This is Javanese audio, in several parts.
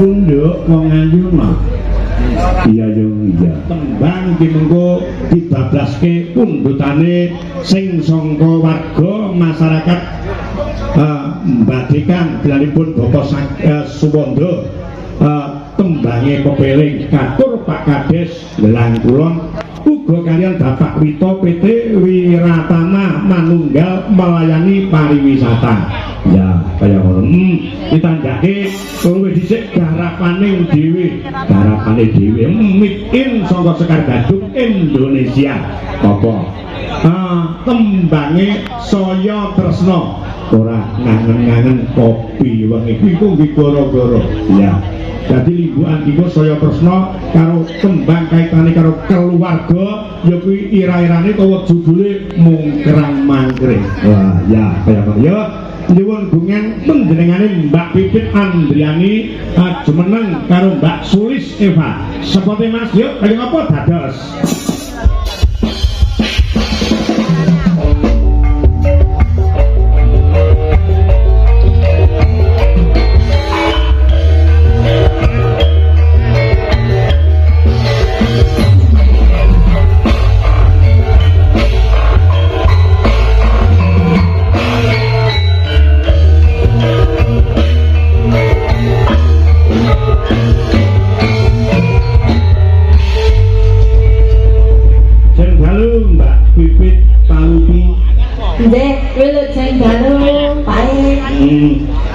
punduk wong ayu mah. Iya yo iya. Tembang iki mengko dibablaske pundutane sing sangka warga masyarakat mbadekan gelaripun Bapak Suwondo tembange kepeling katur Pak Kades Gelang Kulon uga kalian Bapak Wito PT Wiratama Manunggal melayani pariwisata. Ya kaya ngono. Ditandake luwih dhisik garapane dhewe mitin saka Sekar Gadung Indonesia. Apa? Tembange saya tresna ora ngangen-ngangen kopi wengi kuwi gara-gara. Ya. Jadi limbukan iku saya tresna karo tembang kaitane karo keluarga ya kuwi ira-irane utawa judule mungkrang mangkring. Wah, ya kaya ngono ya. Nyuwun gungen panjenengane Mbak Pipit Andriani jumeneng karo Mbak Sulis Eva. Sepote Mas yuk kaya apa dados?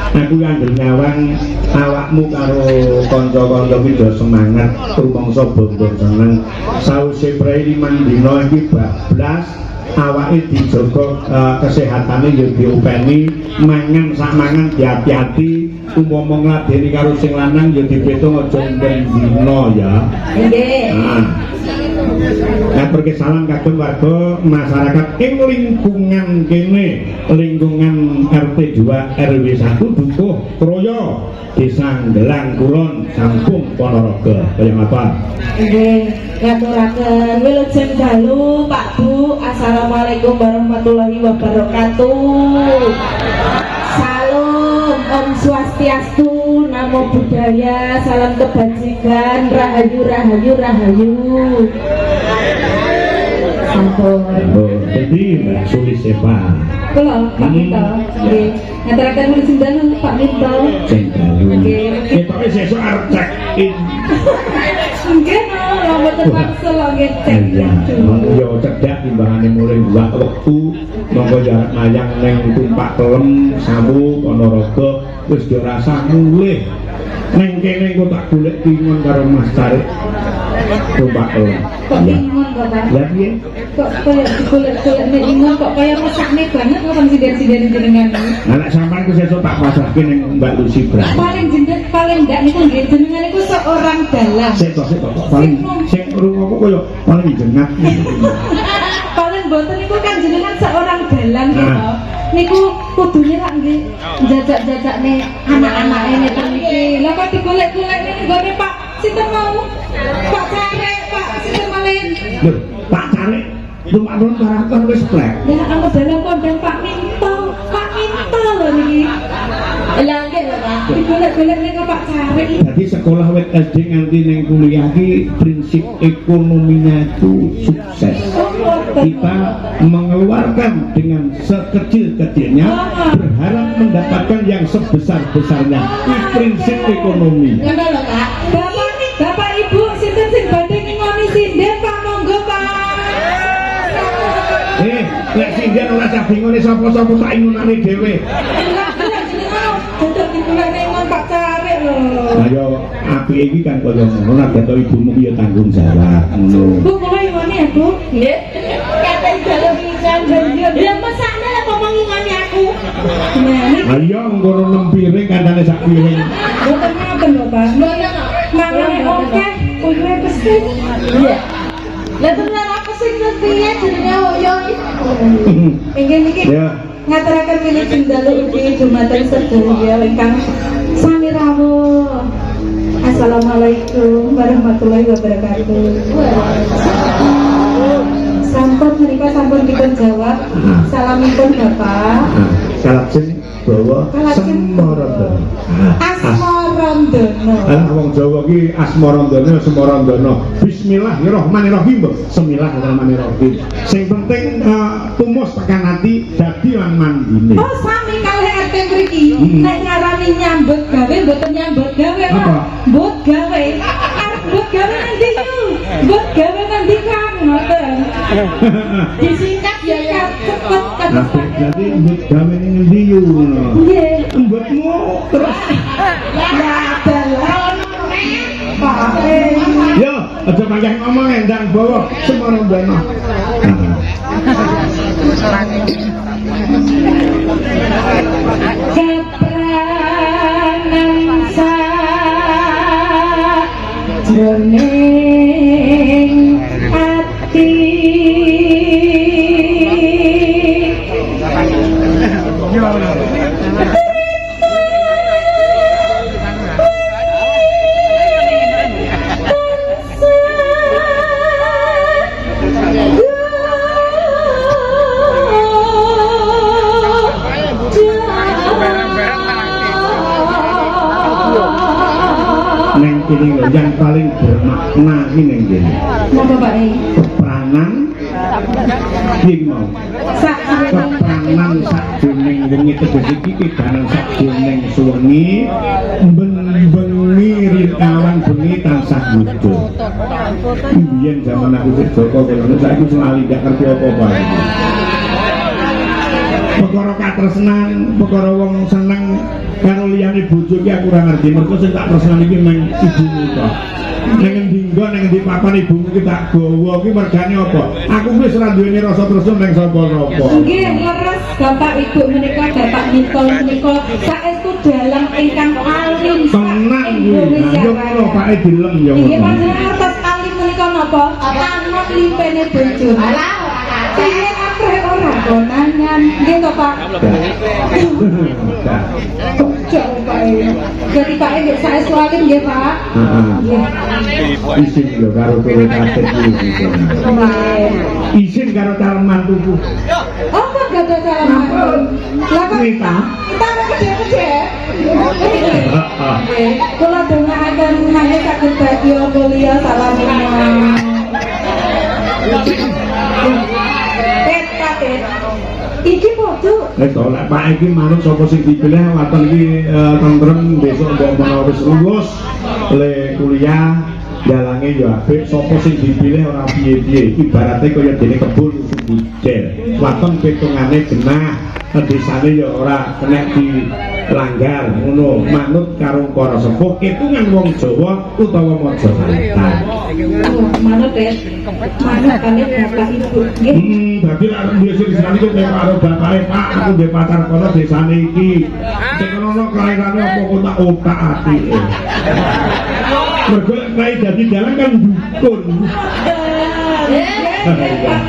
Aku yang nyawang awakmu karo kanca-kanca pidha semangat rumangsa bombong seneng sause prei 5 dina iki bablas awake dijaga kesehatane ya diopeni mangan sak mangan hati-hati umpama ngladeni karo sing lanang ya dipetung aja dina ya nggih. Atur salam kagem warga masyarakat ing lingkungan kene, lingkungan RT 2 RW 1 Dukuh Troyo Desa Gelang Kulon Sampung Ponorogo. Kaya apa? Nggih, ngaturaken wilujeng dalu Pak Bu. Assalamualaikum warahmatullahi wabarakatuh. Salam Om Swastiastu, Namo Buddhaya, salam kebajikan, rahayu rahayu rahayu. Sampun. Jadi Mbak Sulis Eva. Kula Pak Minto. Nggih. Ngaturaken wilujeng dalu Pak Minto. Nggih. Ketoke sesuk arep check in. Nggih, mboten wangsul nggih cek. Ya cedhak timbangane mulai buat wektu monggo jarak mayang ning Tumpak Kelem Samu Ponorogo wis yo rasa mulih. Neng kene engko tak golek tingon karo Mas Tarik. Tumpak Kelem. Kok tingon kok, Pak? Lah piye? Kok kaya digolek-golek nek tingon kok kaya mesakne banget kok konsiden-siden jenengan. Lah nek sampean ku sesuk tak pasrahke ning Mbak Lucy Bra. Paling ndak niku nggih jenengan niku seorang dalang. Sik paling sing rungoku koyo paling jengat. Paling boten niku kan jenengan seorang dalang ya toh. Niku kudune lak nggih jajak-jajakne anak-anake niku niki. Lah kok digolek-golek niku nggone Pak sinten mau? Pak Carek, Pak sinten malih? Lho, Pak Carek lumayan karakter wis plek. Ya anggo dalang kondang Pak Minto. Pak Minto lho niki. Lah nggih lho Pak. Digolek-golek niku Pak Carek. Jadi sekolah wit SD nganti ning kuliah iki prinsip ekonominya itu sukses. Kita mengeluarkan dengan sekecil-kecilnya berharap mendapatkan yang sebesar-besarnya. Ini prinsip ekonomi. Ngono lho Pak. Bapak Ibu sinten sing badhe ngingoni sinden Pak monggo Pak. Lek sinden ora sak bingone sapa-sapa tak ingunane dhewe. Untuk digolekne ngon Pak Carek lho. Ayo apike iki kan kaya ngono nek beto ibumu ki ya tanggung jawab ngono. Bu kula ngingoni ya Bu. Nggih. Kate dalu pisan banjur. Ya mesakne lek ngomong ngingoni aku. Ayo ngono 6 piring kandhane sak piring. Mboten ngoten lho Pak. Mboten kok. Mangane oke, kuwi pasti. Iya. Lah tenan apa sing piye jenenge hoyo iki? Inggih niki. Ya. Ngaturaken wilujeng dalu ugi dumateng sedaya ingkang sami rawuh. Assalamualaikum warahmatullahi wabarakatuh. Sampun menika sampun dipun jawab. Salamipun Bapak. Salam sing bawa Semoro. Asmoro. Asmarandono. Wong Jawa ki Asmarandono, Semarandana. Bismillahirrahmanirrahim. Bismillahirrahmanirrahim. Sing penting tumus tekan ati dadi lan mandine. Oh, sami kalih RT mriki. Nek ngarani nyambut gawe mboten nyambut gawe, Pak. Apa? Mbut gawe. Arep mbut gawe nanti yo. Mbut gawe nanti Kang ngoten. Disingkat ya cepet kan. Jadi mbut gawe ning endi yo ngono. Nggih. Mbutmu terus Ya dalan. Pak. yo aja panjang ngomong endang bawa Semarandana. Kepranan sajroning ati Neng kini lho yang paling bermakna ini neng kini napa Pak? kepranan iki mau kepranan sakjroning wengi tegese iki pidanan sakjroning suwengi bengi rikawan bengi tansah muda biyen zaman aku sik Joko kono saiki wis lali gak ngerti apa-apa perkara katresnan perkara wong seneng karo liyane bojo ki aku ora ngerti mergo sing tak tresnan iki mung ibumu tok ning endi nggo ning endi papan ibumu ki tak gawa ki mergane apa aku wis ora duweni rasa tresna ning sapa-sapa Nggih, leres Bapak Ibu menika Bapak Nicol menika saestu dalang ingkang alim tenang kuwi yo ngono pake dilem yo Nggih, ngono panjenengan artos alim menika napa? Tangan lipene bojo. Alah, piye akeh ora konangan. Nggih to, Pak? Coba jadi Pak nggih saestu alim nggih, Pak. Heeh. Isin yo karo kowe katet iki. Isin karo calon mantuku. Oh, kok gak ada cara mantu? Lah kok Kita ada gede-gede. Kula dongaaken mangke saged badya kuliah salamina. Tet. Iki foto. Nek to lek Pak iki manut sapa sing dipilih waton iki tentrem besok mbok menawa wis lulus le kuliah dalange yo apik sapa sing dipilih ora piye-piye ibarate kaya dene kebun ujen waton pitungane genah desane yo ora kena dilanggar ngono manut karo para sepuh ketungan wong Jawa utawa Majakarta Manut ya. Manut kali Bapak Ibu nggih. dadi lek biasa di sana iki karo bapake Pak aku ndek pacar kono desane iki sing ono kelairane apa kok tak otak-atike mergo kae dadi dalan kan dukun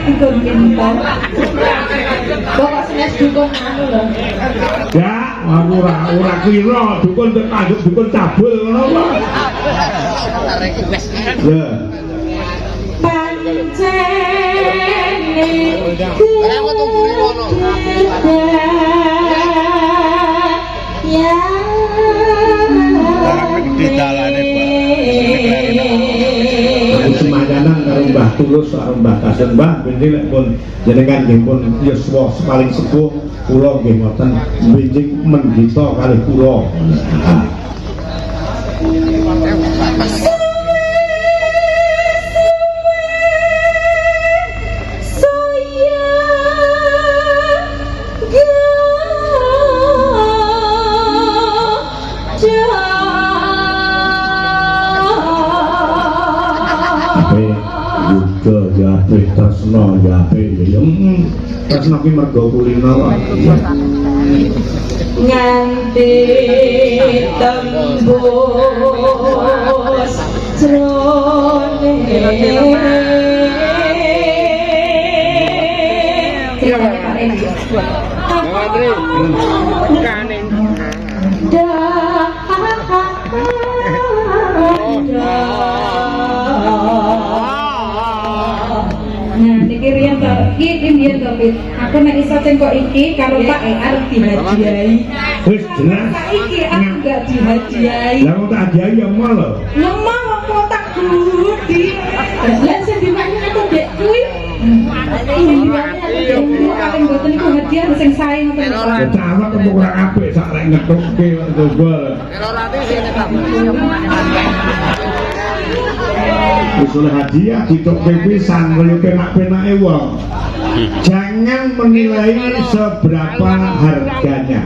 Dukun pintar. Bapak senes dukun anu lho. ya aku ora kira dukun tetanggep dukun cabul ngono kok ya aku semayanan karo Mbah Tulus karo Mbah Kasen Mbah benjing lek pun jenengan nggih pun yuswa paling sepuh kula nggih ngoten benjing mendhita kalih kula tresna ya tresna ki mergo kulino nganti tembus jroning Iki riyen to, aku nek iso cengkok iki karo Pak arep dihadiahi. Wis jelas. Saiki aku enggak dihadiahi. Lah kok tak hadiahi ya mau lho. Lemah kok tak budi. Lah sing dimakne aku dek kuwi. Ini paling boten iku hadiah sing sae ngoten. Ya cawak kok ora apik sak rek ngethukke kok coba. Wis oleh hadiah ditokke pisan kaya penak-penake wong. Jangan menilai seberapa harganya.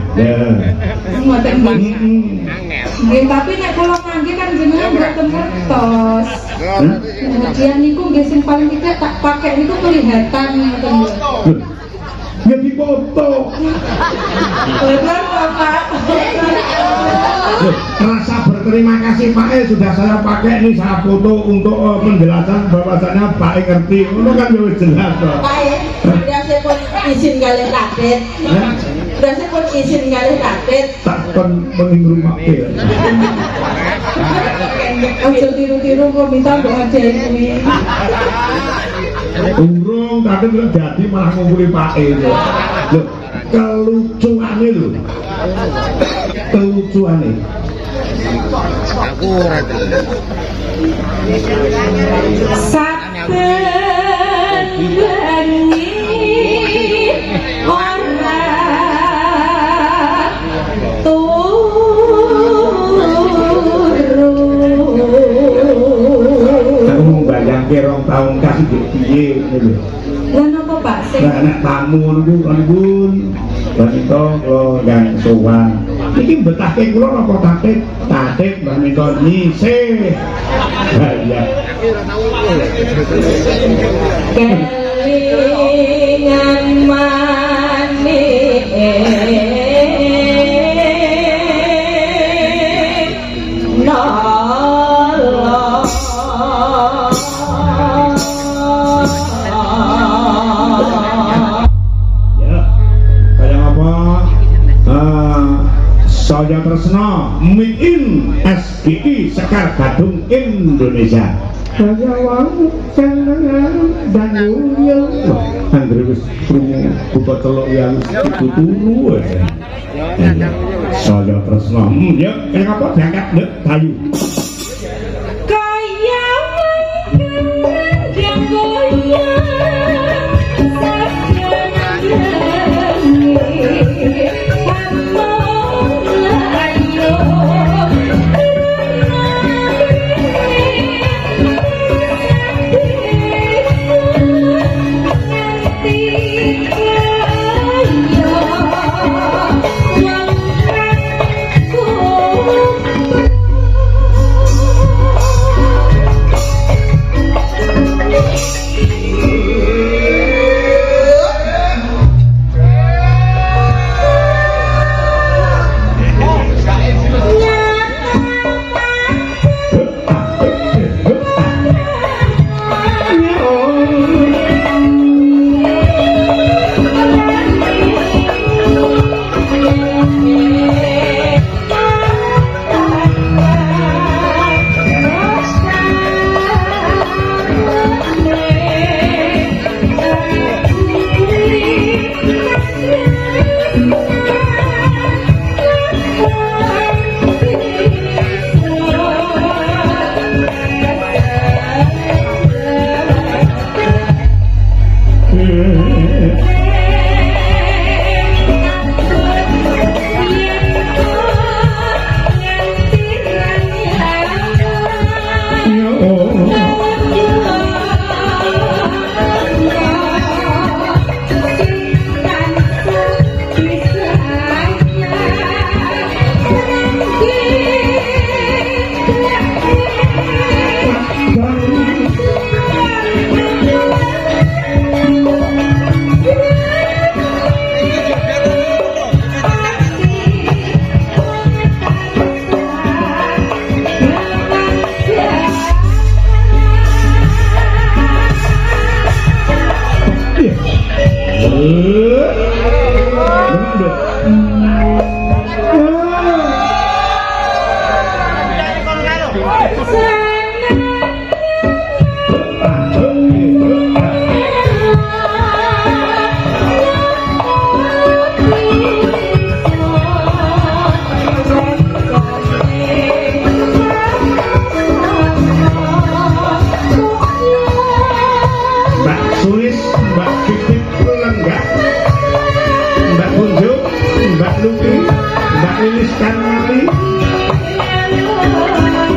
Ngoten nggih, tapi nek kula ngangge kan jenengan mboten ngertos. Hadiah niku nggih sing paling tidak tak pakai niku kelihatan ngoten lho. Ya dipoto. Bener Bapak. Rasa berterima kasih Pak sudah saya pakai ini saya foto untuk penjelasan bahwasannya Pak ngerti. Itu kan jauh jelas toh. Pak biasa pun izin kali kadet. Biasa pun izin kali kadet. Tak pening rumah ya. Ojo tiru-tiru kok minta mbok ajahi kuwi. Urung tapi kok jadi malah ngumpuli Pak itu. Loh, kelucuannya lho. Kelucuannya. Aku ora Saben bengi ora Aku mau bayangke 2 tahun kasih piye ngene lho. Lah napa Pak sing Lah anak tamu niku kon wanita kula gang sowan. Iki betahke kula napa tatip? Tatip wanita nyisih. Lah iya. kelingan Saya Tresno Meet in SGI Sekar Gadung Indonesia. Saya wau seneng dan uyel. Anggere wis krungu buka teluk ya wis turu wae. Saya Tresno. Ya, kenapa diangkat Nduk Bayu? kaya yang goyang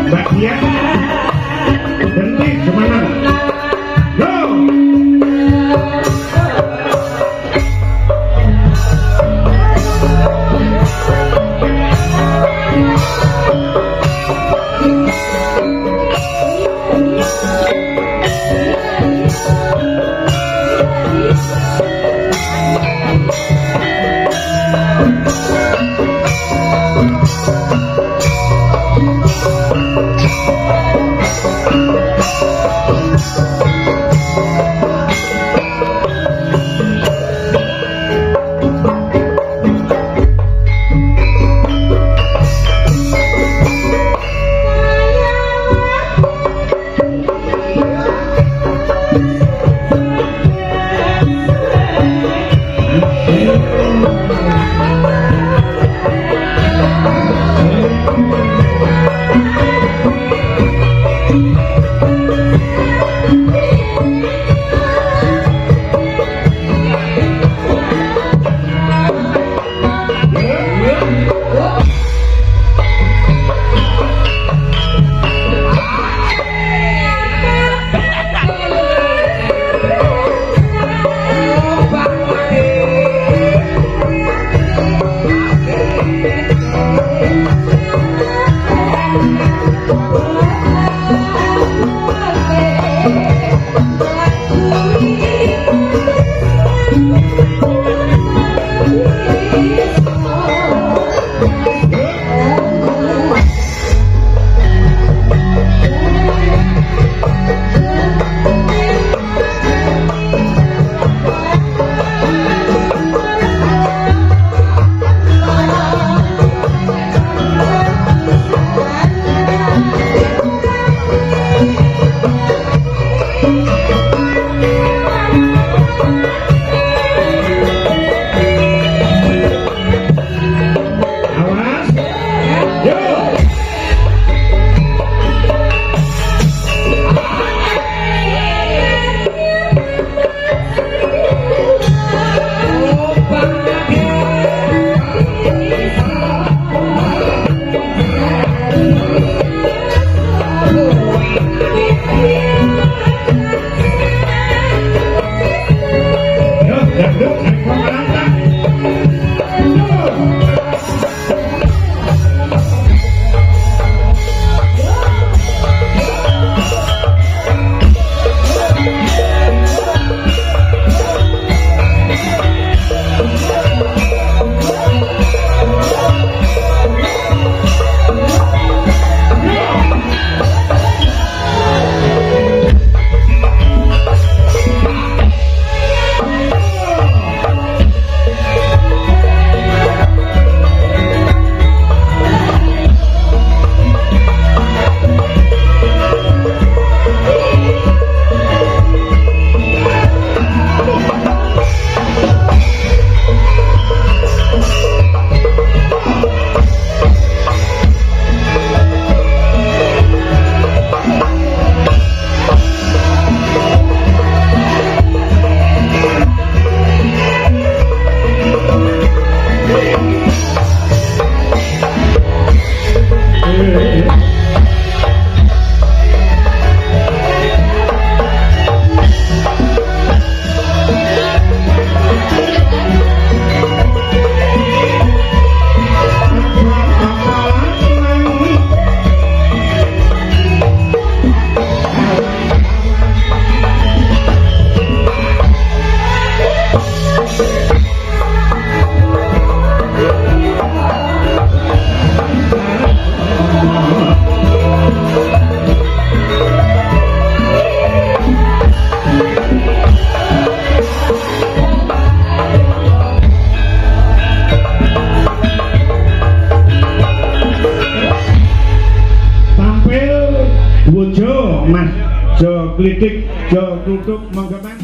Mbak Dian berhenti semangat go. Wojo Mas Jo Klitik Jo Tutup monggo